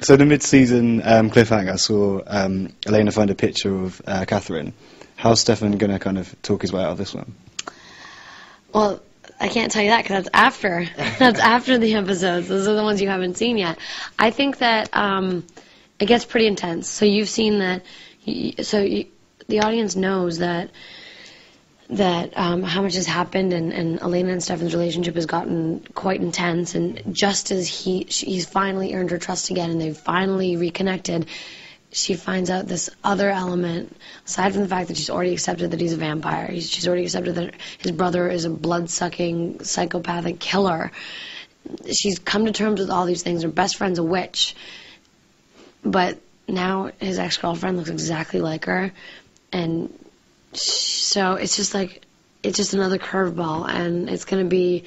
So the mid-season cliffhanger, I saw Elena find a picture of Catherine. How's Stefan going to kind of talk his way out of this one? Well, I can't tell you that because that's after. That's after the episodes. Those are the ones you haven't seen yet. I think that it gets pretty intense. So you've seen that. The audience knows that how much has happened, and Elena and Stefan's relationship has gotten quite intense. And just as he's finally earned her trust again, and they've finally reconnected, she finds out this other element, aside from the fact that she's already accepted that he's a vampire. She's already accepted that his brother is a blood-sucking, psychopathic killer. She's come to terms with all these things. Her best friend's a witch. But now his ex-girlfriend looks exactly like her. And so it's just another curveball. And it's going to be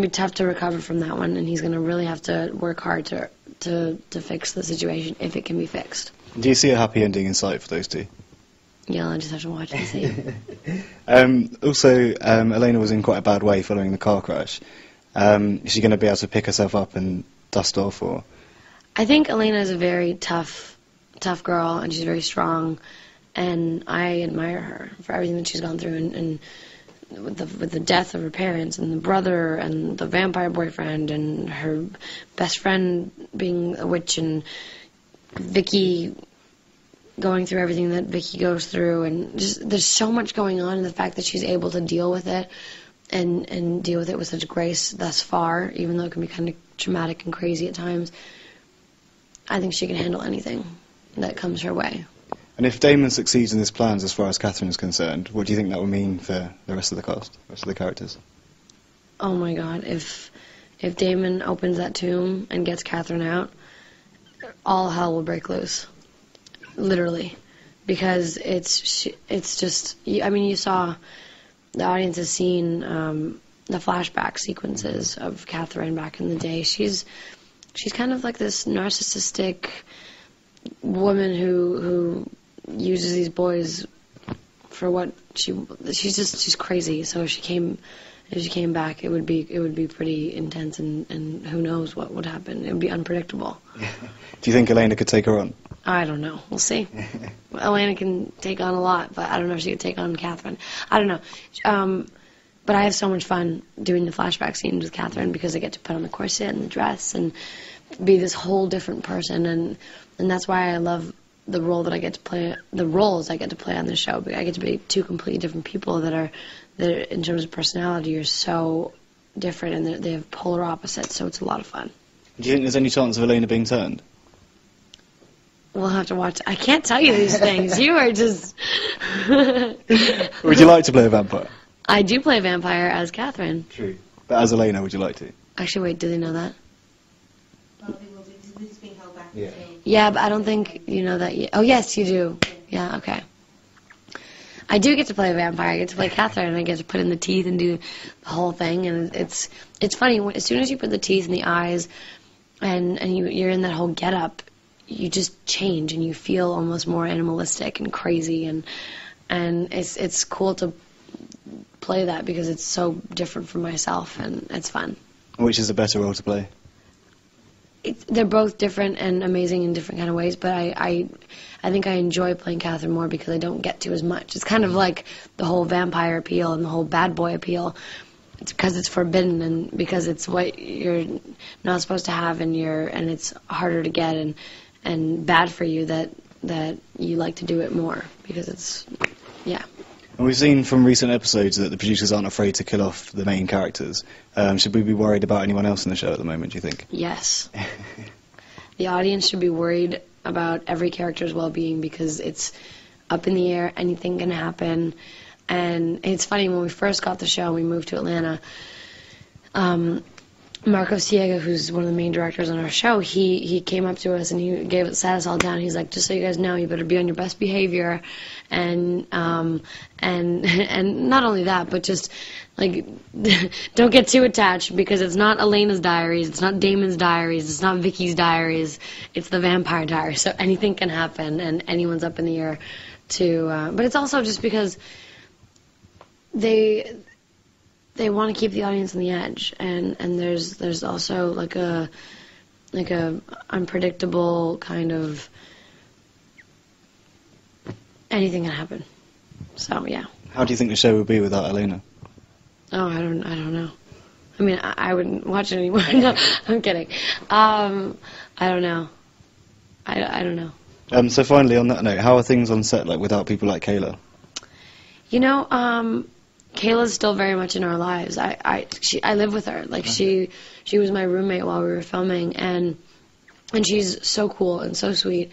tough to recover from that one. And he's going to really have to work hard to fix the situation, if it can be fixed. Do you see a happy ending in sight for those two? Yeah, I'll just have to watch and see. Also, Elena was in quite a bad way following the car crash. Is she going to be able to pick herself up and dust off? Or? I think Elena is a very tough girl, and she's very strong, and I admire her for everything that she's gone through, and with the death of her parents, and the brother, and the vampire boyfriend, and her best friend being a witch, and Vicky going through everything that Vicky goes through, and just there's so much going on, and the fact that she's able to deal with it and deal with it with such grace thus far, even though it can be kind of traumatic and crazy at times. I think she can handle anything that comes her way. And if Damon succeeds in his plans as far as Catherine is concerned, what do you think that would mean for the rest of the cast, the rest of the characters? Oh my God, if Damon opens that tomb and gets Catherine out, all hell will break loose. Literally. Because it's just, I mean, you saw, the audience has seen the flashback sequences of Catherine back in the day. She's kind of like this narcissistic woman who uses these boys for what she's crazy. So if she came back, it would be pretty intense, and who knows what would happen. It would be unpredictable. Do you think Elena could take her on? I don't know. We'll see. Elena can take on a lot, but I don't know if she could take on Catherine. I don't know. But I have so much fun doing the flashback scenes with Catherine because I get to put on the corset and the dress and be this whole different person, and that's why I love the role that I get to play, the roles I get to play on this show. I get to be two completely different people that are in terms of personality, are so different, and they have polar opposites, so it's a lot of fun. Do you think there's any chance of Elena being turned? We'll have to watch. I can't tell you these things. You are just... Would you like to play a vampire? I do play a vampire as Catherine. True. But as Elena, would you like to? Actually, wait, do they know that? Well, they will be, this is being held back. Yeah. Yeah, but I don't think you know that yet. Oh, yes, you do. Yeah, okay. I do get to play a vampire. I get to play Catherine, and I get to put in the teeth and do the whole thing. And it's funny. As soon as you put the teeth and the eyes and you're in that whole get-up, you just change, and you feel almost more animalistic and crazy. And it's cool to play that because it's so different from myself, and it's fun. Which is a better role to play? They're both different and amazing in different kind of ways, but I think I enjoy playing Catherine more because I don't get to as much. It's kind of like the whole vampire appeal and the whole bad boy appeal. It's because it's forbidden and because it's what you're not supposed to have, and it's harder to get and bad for you that you like to do it more because it's, yeah. And we've seen from recent episodes that the producers aren't afraid to kill off the main characters. Should we be worried about anyone else in the show at the moment, do you think? Yes. The audience should be worried about every character's well-being because it's up in the air, anything can happen. And it's funny, when we first got the show and we moved to Atlanta, Marco Siega, who's one of the main directors on our show, he came up to us and he sat us all down. He's like, just so you guys know, you better be on your best behavior, and not only that, but just like don't get too attached because it's not Elena's diaries, it's not Damon's diaries, it's not Vicky's diaries, it's the vampire diaries. So anything can happen, and anyone's up in the air to. But it's also just because they want to keep the audience on the edge, and there's also like a like a unpredictable kind of anything can happen. So yeah. How do you think the show would be without Elena? Oh, I don't know. I mean, I wouldn't watch it anymore. No, I'm kidding. I don't know. I don't know. So finally, on that note, how are things on set like without people like Kayla? You know, Kayla's still very much in our lives. I live with her. Like she was my roommate while we were filming, and she's so cool and so sweet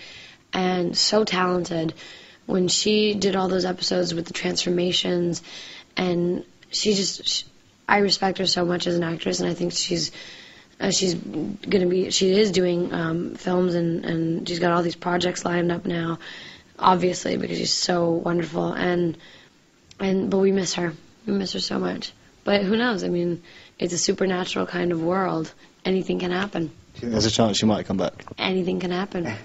and so talented. When she did all those episodes with the transformations, and I respect her so much as an actress, and I think she is doing films, and she's got all these projects lined up now, obviously, because she's so wonderful, but we miss her. We miss her so much. But who knows? I mean, it's a supernatural kind of world. Anything can happen. Do you think there's a chance she might come back? Anything can happen.